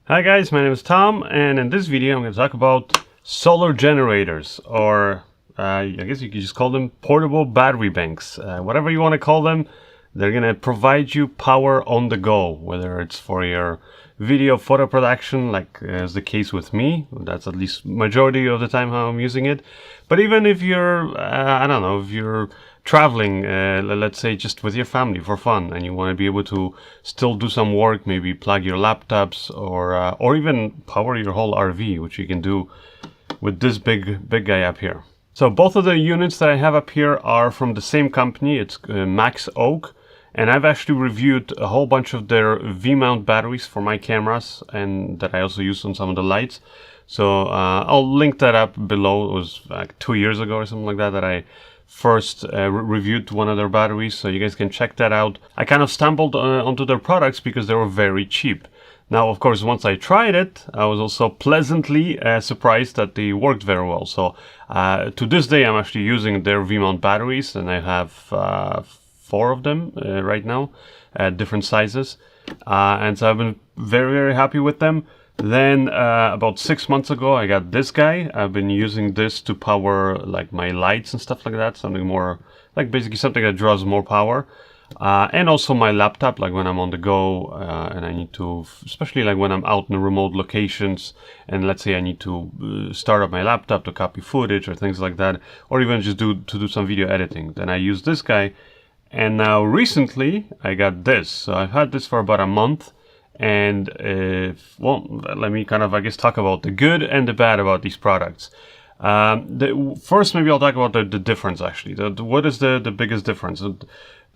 Hi guys, my name is Tom, and in this video I'm going to talk about solar generators, or I guess you could just call them portable battery banks. Whatever you want to call them, they're going to provide you power on the go, whether it's for your video photo production, like is the case with me. That's at least majority of the time how I'm using it. But even if you're, I don't know, if you're traveling, let's say just with your family for fun, and you want to be able to still do some work, maybe plug your laptops or even power your whole RV, which you can do with this big guy up here. So both of the units that I have up here are from the same company. It's MAXOAK, and I've actually reviewed a whole bunch of their V-mount batteries for my cameras, and that I also use on some of the lights. So I'll link that up below. It was like 2 years ago or something like that I first reviewed one of their batteries, so you guys can check that out. I kind of stumbled onto their products because they were very cheap. Now, of course, once I tried it, I was also pleasantly surprised that they worked very well. So to this day, I'm actually using their V-mount batteries, and I have 4 of them right now at different sizes. And so I've been very happy with them. Then about 6 months ago, I got this guy. I've been using this to power like my lights and stuff like that. Something more like basically something that draws more power. And also my laptop, like when I'm on the go and I need to, especially like when I'm out in remote locations, and let's say I need to start up my laptop to copy footage or things like that, or even just to do some video editing. Then I use this guy. And now recently I got this. So I've had this for about a month. And well, let me kind of, I guess, talk about the good and the bad about these products. First, maybe I'll talk about the difference, actually. What is the biggest difference?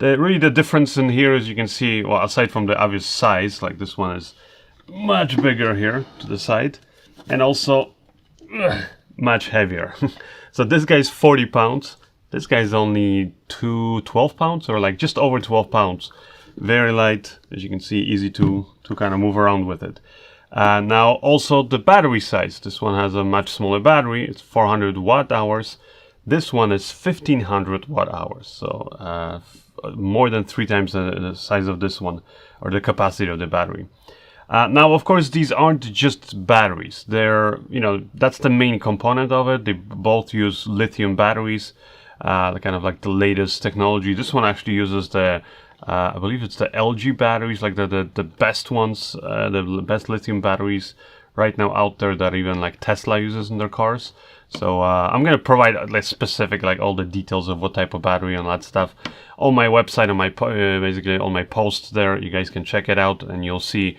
Really, the difference in here, as you can see, well, aside from the obvious size, like this one is much bigger here to the side, and also much heavier. So this guy's 40 pounds. This guy's only 12 pounds, or like just over 12 pounds. Very light, as you can see, easy to kind of move around with it. Now also the battery size. This one has a much smaller battery. It's 400 watt hours. This one is 1500 watt hours. So more than 3 times the size of this one, or the capacity of the battery. Now, of course, these aren't just batteries. They're, that's the main component of it. They both use lithium batteries, kind of like the latest technology. This one actually uses the I believe it's the LG batteries, like the best ones, the best lithium batteries right now out there that even like Tesla uses in their cars. So I'm going to provide like specific, like all the details of what type of battery and that stuff on my website, on my basically on my posts there. You guys can check it out and you'll see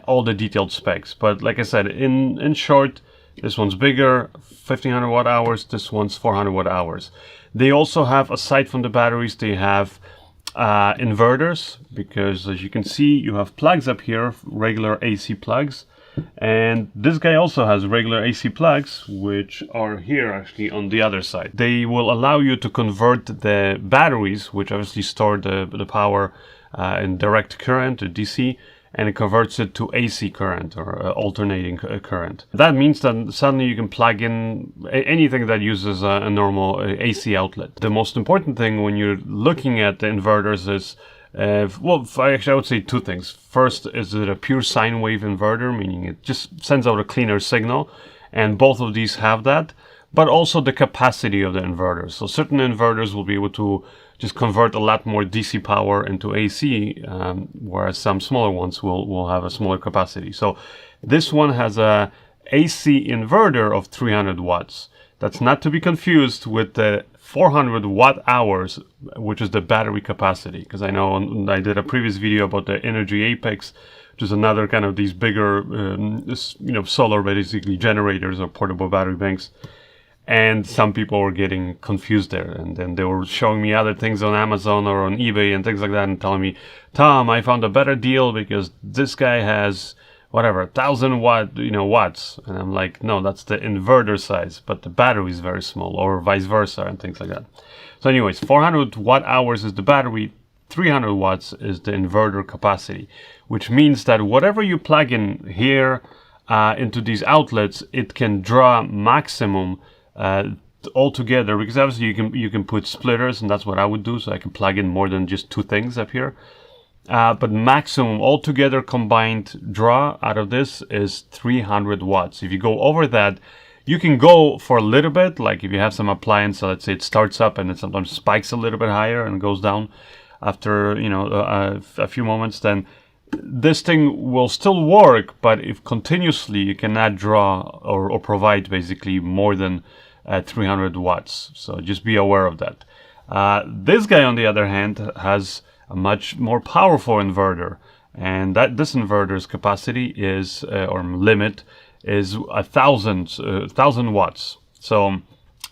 all the detailed specs. But like I said, in short, this one's bigger, 1500 watt hours. This one's 400 watt hours. They also have, aside from the batteries, they have inverters, because as you can see, you have plugs up here, regular AC plugs, and this guy also has regular AC plugs, which are here actually on the other side. They will allow you to convert the batteries, which obviously store the power in direct current, or DC, and it converts it to AC current, or alternating current. That means that suddenly you can plug in anything that uses a normal AC outlet. The most important thing when you're looking at the inverters is, well, actually I would say 2 things. First, is it a pure sine wave inverter, meaning it just sends out a cleaner signal, and both of these have that, but also the capacity of the inverters. So certain inverters will be able to just convert a lot more DC power into AC, whereas some smaller ones will have a smaller capacity. So this one has a AC inverter of 300 watts. That's not to be confused with the 400 watt hours, which is the battery capacity. Because I know I did a previous video about the Energy Apex, which is another kind of these bigger, solar basically generators or portable battery banks. And some people were getting confused there, and then they were showing me other things on Amazon or on eBay and things like that, and telling me, Tom, I found a better deal because this guy has whatever 1000 watts, and I'm like, no, that's the inverter size, but the battery is very small, or vice versa, and things like that. So anyways, 400 watt hours is the battery, 300 watts is the inverter capacity, which means that whatever you plug in here into these outlets, it can draw maximum all together, because obviously you can put splitters, and that's what I would do, so I can plug in more than just 2 things up here. but maximum altogether combined draw out of this is 300 watts. If you go over that, you can go for a little bit, like if you have some appliance, so let's say it starts up and it sometimes spikes a little bit higher and goes down after, you know, a few moments, then this thing will still work, but if continuously you cannot draw or provide basically more than 300 watts. So just be aware of that. This guy, on the other hand, has a much more powerful inverter, and that this inverter's capacity is or limit is 1,000 watts. So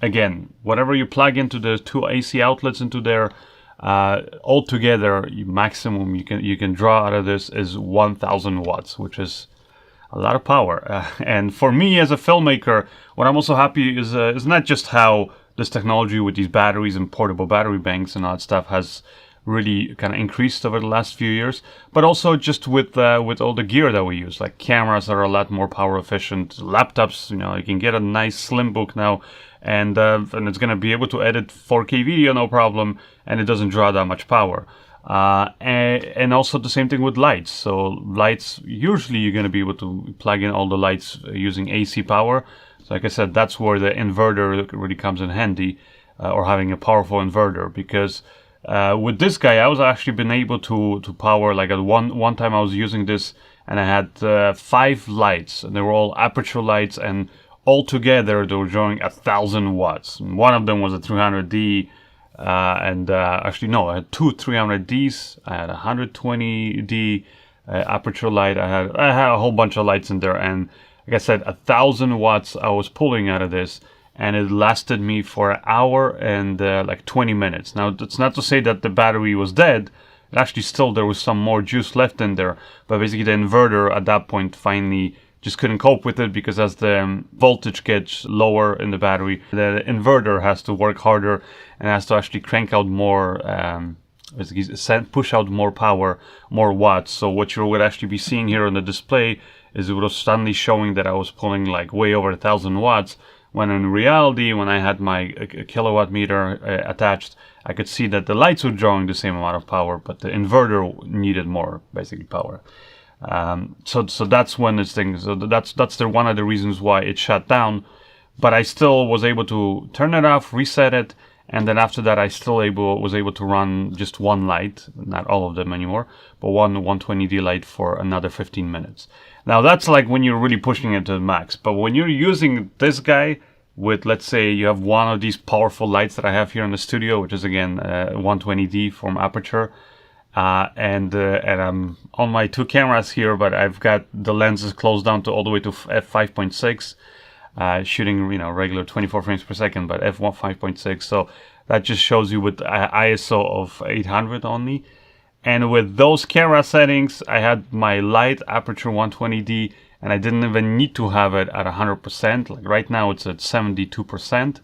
again, whatever you plug into the two AC outlets into there, altogether, maximum you can draw out of this is 1,000 watts, which is a lot of power. And for me as a filmmaker, what I'm also happy is not just how this technology with these batteries and portable battery banks and all that stuff has really kind of increased over the last few years, but also just with all the gear that we use, like cameras are a lot more power efficient, laptops, you know, you can get a nice slim book now, and it's going to be able to edit 4K video no problem, and it doesn't draw that much power. And also the same thing with lights. So lights, usually you're going to be able to plug in all the lights using AC power. So like I said, that's where the inverter really comes in handy, or having a powerful inverter, because with this guy, I was actually been able to power, like at one time I was using this and I had 5 lights, and they were all aperture lights, and all together they were drawing 1,000 watts. And one of them was a 300D, actually no, I had 2 300Ds, I had a 120D aperture light, I had a whole bunch of lights in there, and like I said, 1,000 watts I was pulling out of this. And it lasted me for an hour and like 20 minutes. Now, that's not to say that the battery was dead. It actually still, there was some more juice left in there. But basically the inverter at that point finally just couldn't cope with it, because as the voltage gets lower in the battery, the inverter has to work harder and has to actually crank out more, push out more power, more watts. So what you would actually be seeing here on the display is it was suddenly showing that I was pulling like way over 1,000 watts. When in reality, when I had my kilowatt meter attached, I could see that the lights were drawing the same amount of power, but the inverter needed more, basically, power. So that's when this thing. So that's one of the reasons why it shut down. But I still was able to turn it off, reset it, and then after that, I still was able to run just one light, not all of them anymore, but one 120D light for another 15 minutes. Now that's like when you're really pushing it to the max. But when you're using this guy with, let's say you have one of these powerful lights that I have here in the studio, which is again 120D from Aperture, and I'm on my 2 cameras here, but I've got the lenses closed down to all the way to f5.6, shooting, you know, regular 24 frames per second, but f1 5.6. So that just shows you with ISO of 800 only. And with those camera settings, I had my light Aperture 120D, and I didn't even need to have it at 100%. Like right now it's at 72%.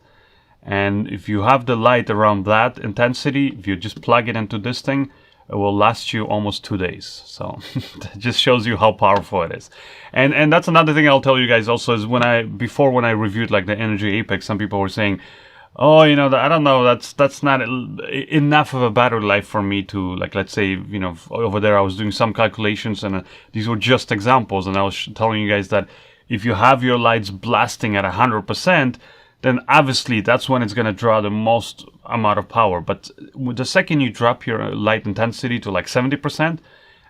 And if you have the light around that intensity, if you just plug it into this thing, it will last you almost 2 days. So it just shows you how powerful it is. And that's another thing I'll tell you guys also is when I reviewed like the Energy Apex, some people were saying, oh, you know, I don't know, that's not enough of a battery life for me to, like, let's say, you know, over there I was doing some calculations, and these were just examples, and I was telling you guys that if you have your lights blasting at 100%, then obviously that's when it's going to draw the most amount of power. But the second you drop your light intensity to like 70%,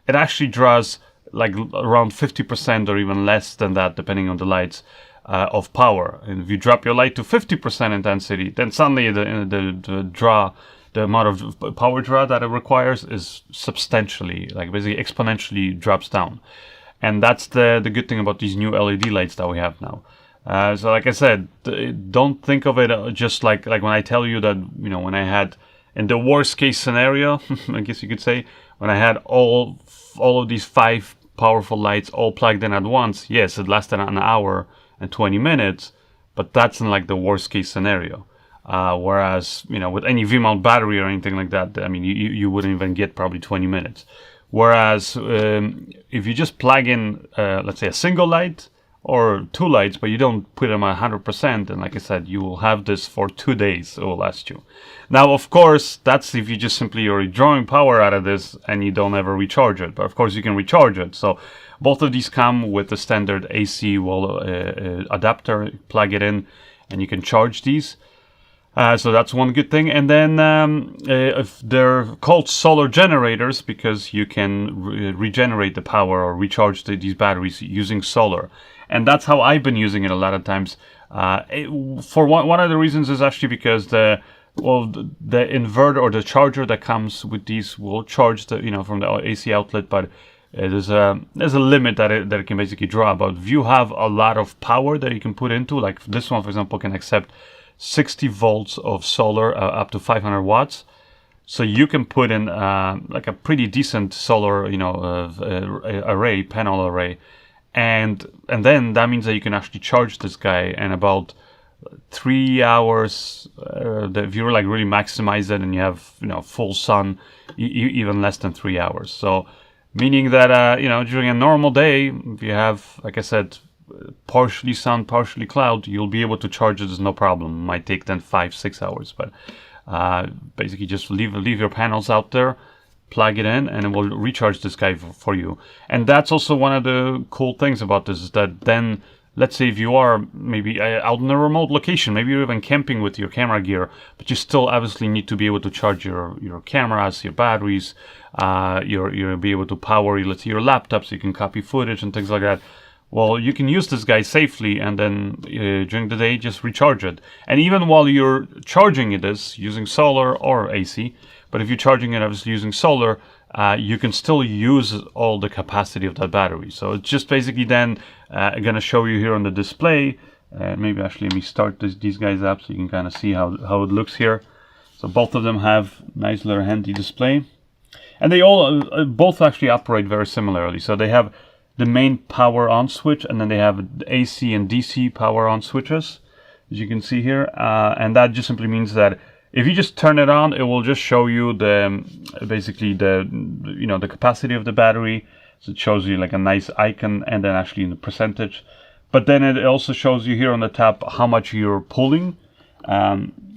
it actually draws like around 50% or even less than that, depending on the lights, of power. And if you drop your light to 50% intensity, then suddenly the amount of power draw that it requires is substantially, like basically exponentially drops down. And that's the good thing about these new LED lights that we have now. So like I said, don't think of it just like when I tell you that, you know, when I had, in the worst case scenario, I guess you could say, when I had all of these 5 powerful lights all plugged in at once, yes, it lasted an hour and 20 minutes, but that's in like the worst case scenario. Whereas, you know, with any V-mount battery or anything like that, I mean, you wouldn't even get probably 20 minutes. Whereas if you just plug in, let's say, a single light or 2 lights, but you don't put them at 100%, and like I said, you will have this for 2 days. It will last you. Now, of course, that's if you just simply are drawing power out of this and you don't ever recharge it. But of course, you can recharge it. So both of these come with the standard AC wall adapter. Plug it in, and you can charge these. So that's one good thing. And then if they're called solar generators because you can regenerate the power or recharge these batteries using solar. And that's how I've been using it a lot of times. For one of the reasons is actually because the inverter or the charger that comes with these will charge from the AC outlet, but there's a limit that it can basically draw. But if you have a lot of power that you can put into, like this one, for example, can accept 60 volts of solar up to 500 watts. So you can put in like a pretty decent solar, panel array, and then that means that you can actually charge this guy in about 3 hours. If you like really maximize it and you have full sun, even less than 3 hours. So meaning that during a normal day, if you have, like I said, partially sun, partially cloud, you'll be able to charge it. There's no problem. It might take then 5-6 hours, but basically just leave your panels out there, plug it in, and it will recharge this guy for you. And that's also one of the cool things about this, is that then, let's say if you are maybe out in a remote location, maybe you're even camping with your camera gear, but you still obviously need to be able to charge your cameras, your batteries, you'll be able to power, let's say, your laptop so you can copy footage and things like that. Well, you can use this guy safely, and then during the day just recharge it. And even while you're charging it using solar or AC, but if you're charging it obviously using solar, you can still use all the capacity of that battery. So it's just basically then going to show you here on the display. Maybe actually let me start these guys up so you can kind of see how it looks here. So both of them have nice little handy display, and they all both actually operate very similarly. So they have the main power on switch, and then they have AC and DC power on switches, as you can see here, and that just simply means that if you just turn it on, it will just show you basically the capacity of the battery. So it shows you like a nice icon, and then actually in the percentage. But then it also shows you here on the top how much you're pulling.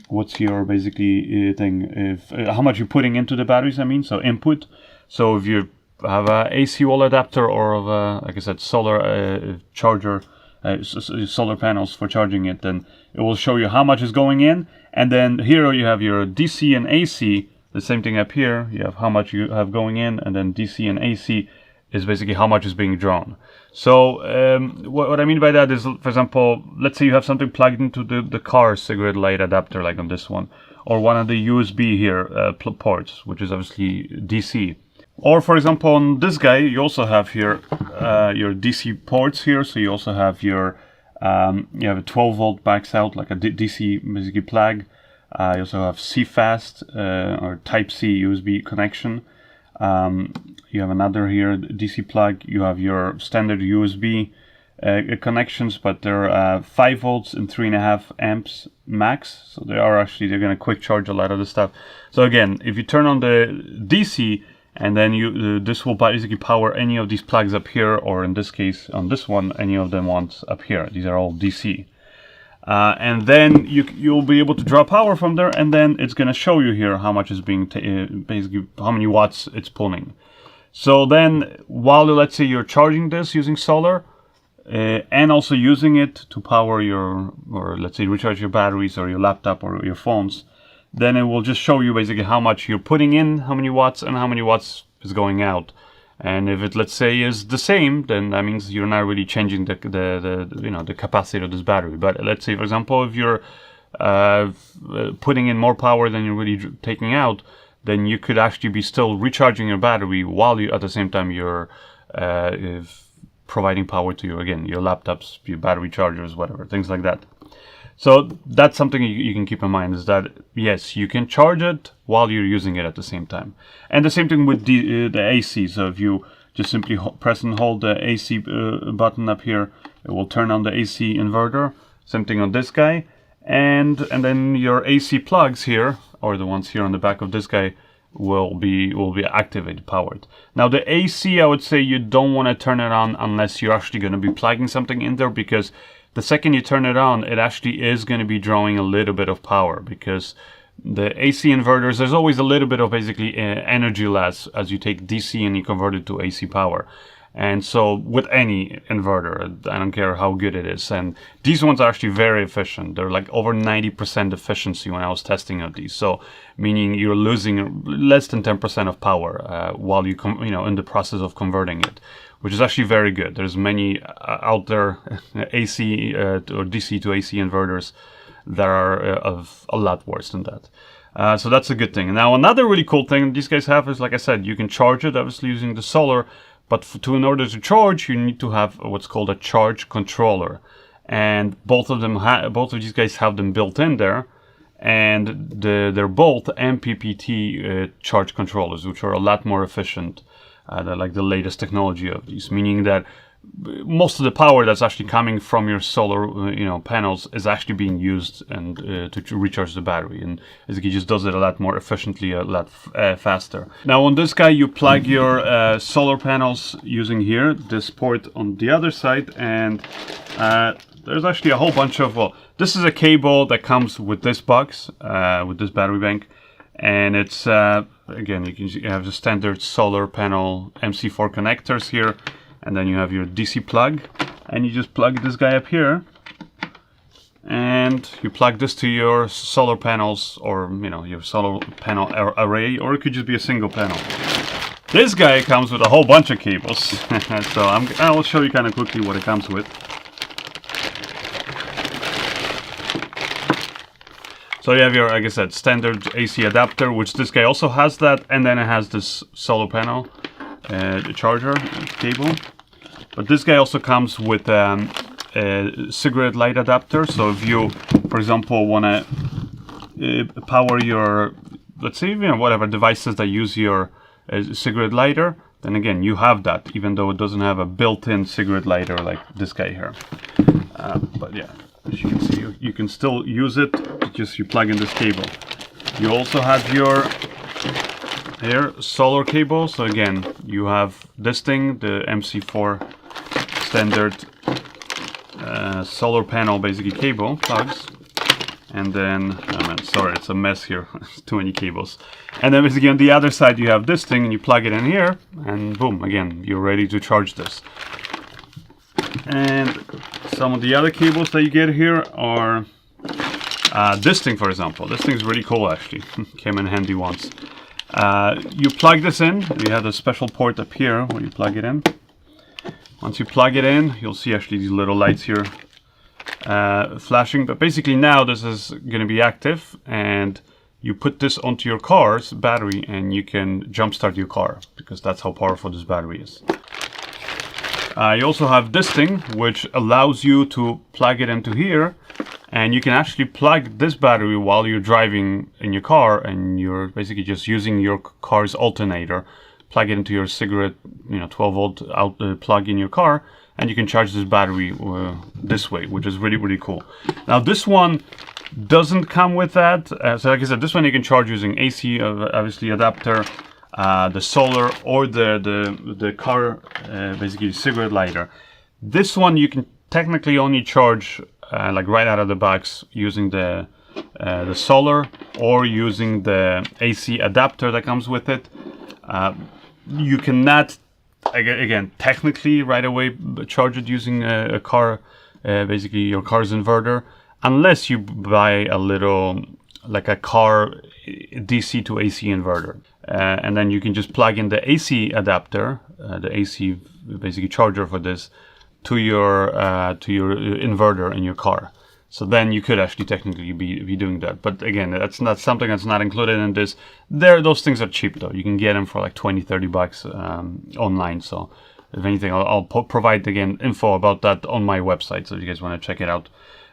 What's your basically thing? How much you're putting into the batteries? I mean, so input. So if you have a AC wall adapter or like I said, solar charger, solar panels for charging it, then it will show you how much is going in. And then here you have your DC and AC, the same thing up here. You have how much you have going in, and then DC and AC is basically how much is being drawn. So what I mean by that is, for example, let's say you have something plugged into the car cigarette light adapter, like on this one, or one of the USB here ports, which is obviously DC. Or for example, on this guy, you also have here your DC ports here. So you also have your you have a 12 volt max out, like a DC basically plug. You also have CFast or Type C USB connection. You have another here DC plug. You have your standard USB connections, but they're 5 volts and 3.5 amps max. So they're going to quick charge a lot of the stuff. So again, if you turn on the DC, and then this will basically power any of these plugs up here, or in this case, on this one, any of them ones up here. These are all DC. And then you'll be able to draw power from there, and then it's going to show you here how much is being, basically how many watts it's pulling. So then, while let's say you're charging this using solar, and also using it to power or let's say recharge your batteries or your laptop or your phones, then it will just show you basically how much you're putting in, how many watts, and how many watts is going out. And if it, let's say, is the same, then that means you're not really changing the capacity of this battery. But let's say, for example, if you're putting in more power than you're really taking out, then you could actually be still recharging your battery while you, at the same time, you're providing power to your laptops, your battery chargers, whatever, things like that. So that's something you can keep in mind, is that yes, you can charge it while you're using it at the same time. And the same thing with the AC. So if you just simply press and hold the AC button up here, it will turn on the AC inverter. Same thing on this guy. And then your AC plugs here, or the ones here on the back of this guy, will be activated, powered. Now the AC, I would say you don't want to turn it on unless you're actually going to be plugging something in there, because the second you turn it on, it actually is going to be drawing a little bit of power, because the AC inverters, there's always a little bit of basically energy loss as you take DC and you convert it to AC power. And so with any inverter, I don't care how good it is. And these ones are actually very efficient. They're like over 90% efficiency when I was testing out these. So meaning you're losing less than 10% of power while you in the process of converting it, which is actually very good. There's many out there AC or DC to AC inverters that are of a lot worse than that. So that's a good thing. Now another really cool thing these guys have is, like I said, you can charge it obviously using the solar, but in order to charge, you need to have what's called a charge controller, and both of these guys have them built in there, and they're both MPPT charge controllers, which are a lot more efficient. They're like the latest technology of these, meaning that most of the power that's actually coming from your solar panels is actually being used and to recharge the battery, and basically just does it a lot more efficiently, a lot faster. Now on this guy you plug your solar panels using here this port on the other side, and there's actually a whole bunch of, well, this is a cable that comes with this box, with this battery bank, and it's again, you have the standard solar panel MC4 connectors here. And then you have your DC plug, and you just plug this guy up here, and you plug this to your solar panels, or your solar panel array, or it could just be a single panel. This guy comes with a whole bunch of cables, so I will show you kind of quickly what it comes with. So you have your, like I said, standard AC adapter, which this guy also has that, and then it has this solar panel charger cable. But this guy also comes with a cigarette light adapter. So if you, for example, want to power your, let's say, whatever devices that use your cigarette lighter, then again, you have that, even though it doesn't have a built-in cigarette lighter like this guy here. But yeah, as you can see, you can still use it, just you plug in this cable. You also have your solar cable. So again, you have this thing, the MC4 standard solar panel basically cable plugs, and then sorry, it's a mess here. Too many cables. And then basically on the other side you have this thing, and you plug it in here, and boom, again, you're ready to charge this. And some of the other cables that you get here are this thing, for example. This thing's really cool actually. Came in handy once. You plug this in. You have a special port up here where you plug it in. Once you plug it in, you'll see actually these little lights here flashing. But basically now this is going to be active, and you put this onto your car's battery and you can jumpstart your car, because that's how powerful this battery is. You also have this thing, which allows you to plug it into here, and you can actually plug this battery while you're driving in your car, and you're basically just using your car's alternator, plug it into your cigarette 12-volt out plug in your car, and you can charge this battery this way, which is really, really cool. Now this one doesn't come with that. So like I said, this one you can charge using AC, obviously adapter, the solar, or the car basically cigarette lighter. This one you can technically only charge like right out of the box using the solar, or using the AC adapter that comes with it. You cannot, again, technically right away charge it using a car, basically your car's inverter, unless you buy a little, like a car DC to AC inverter. And then you can just plug in the AC adapter, the AC basically charger for this, to your inverter in your car. So then you could actually technically be doing that. But again, that's not something that's not included in this. Those things are cheap though. You can get them for like 20-30 bucks online. So if anything, I'll provide again info about that on my website, so if you guys want to check it out,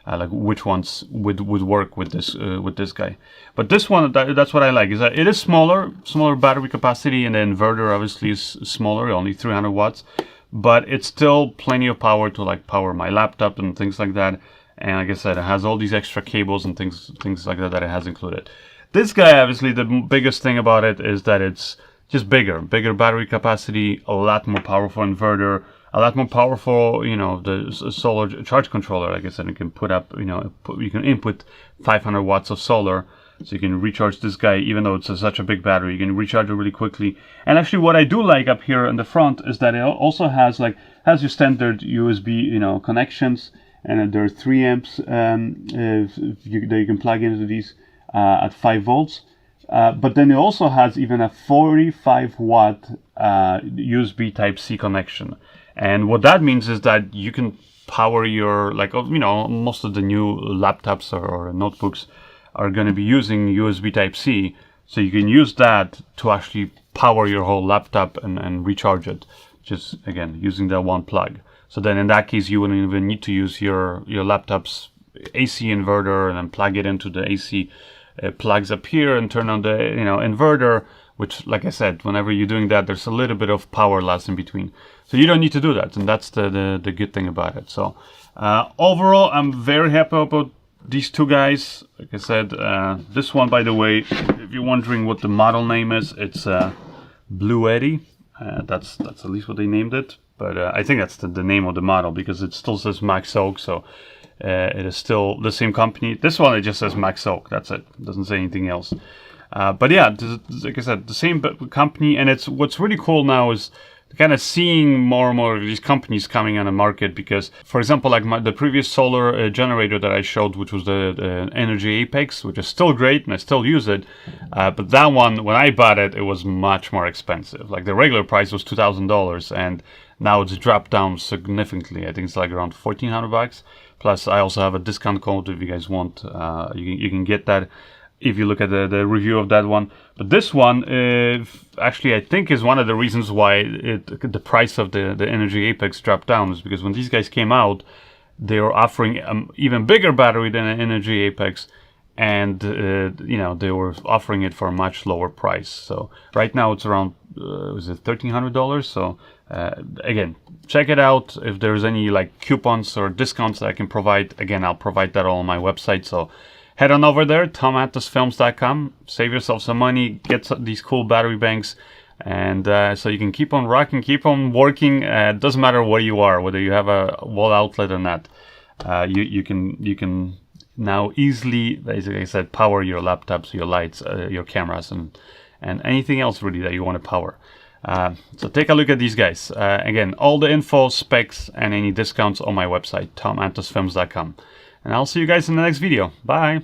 like which ones would work with this guy. But this one, that's what I like, is that it is smaller battery capacity, and the inverter obviously is smaller, only 300 watts, but it's still plenty of power to like power my laptop and things like that. And like I said, it has all these extra cables and things like that it has included. This guy, obviously, the biggest thing about it is that it's just bigger battery capacity, a lot more powerful inverter, a lot more powerful, you know, the solar charge controller. Like I said, you can put up, you know, you can input 500 watts of solar, so you can recharge this guy. Even though it's such a big battery, you can recharge it really quickly. And actually, what I do like up here in the front is that it also has your standard USB, you know, connections, and there are 3 amps that you can plug into these at 5 volts. But then it also has even a 45 watt USB Type-C connection. And what that means is that you can power your, like, you know, most of the new laptops or notebooks are going to be using USB Type-C. So you can use that to actually power your whole laptop and recharge it, just, again, using that one plug. So then in that case, you wouldn't even need to use your laptop's AC inverter and then plug it into the AC plugs up here and turn on the, you know, inverter, which, like I said, whenever you're doing that, there's a little bit of power loss in between. So you don't need to do that, and that's the good thing about it. So overall, I'm very happy about these two guys. Like I said, this one, by the way, if you're wondering what the model name is, it's Bluetti. That's at least what they named it. But I think that's the name of the model, because it still says MAXOAK, so it is still the same company. This one, it just says MAXOAK, that's it. It doesn't say anything else. But yeah, like I said, the same company, and it's what's really cool now is kind of seeing more and more of these companies coming on the market, because, for example, like the previous solar generator that I showed, which was the Energy Apex, which is still great, and I still use it, but that one, when I bought it, it was much more expensive. Like, the regular price was $2,000, and now it's dropped down significantly. I think it's like around $1,400. Plus, I also have a discount code if you guys want. You can get that if you look at the review of that one. But this one, actually, I think is one of the reasons why the price of the Energy Apex dropped down, is because when these guys came out, they were offering an even bigger battery than an Energy Apex, and you know, they were offering it for a much lower price. So right now it's around is it $1,300? So again, check it out. If there's any like coupons or discounts that I can provide, again, I'll provide that all on my website. So head on over there, tomantosfilms.com. Save yourself some money, get these cool battery banks, and so you can keep on rocking, keep on working. It doesn't matter where you are, whether you have a wall outlet or not. You can now easily, as I said, power your laptops, your lights, your cameras, and anything else really that you want to power. So take a look at these guys. Again, all the info, specs, and any discounts on my website, tomantosfilms.com. And I'll see you guys in the next video. Bye!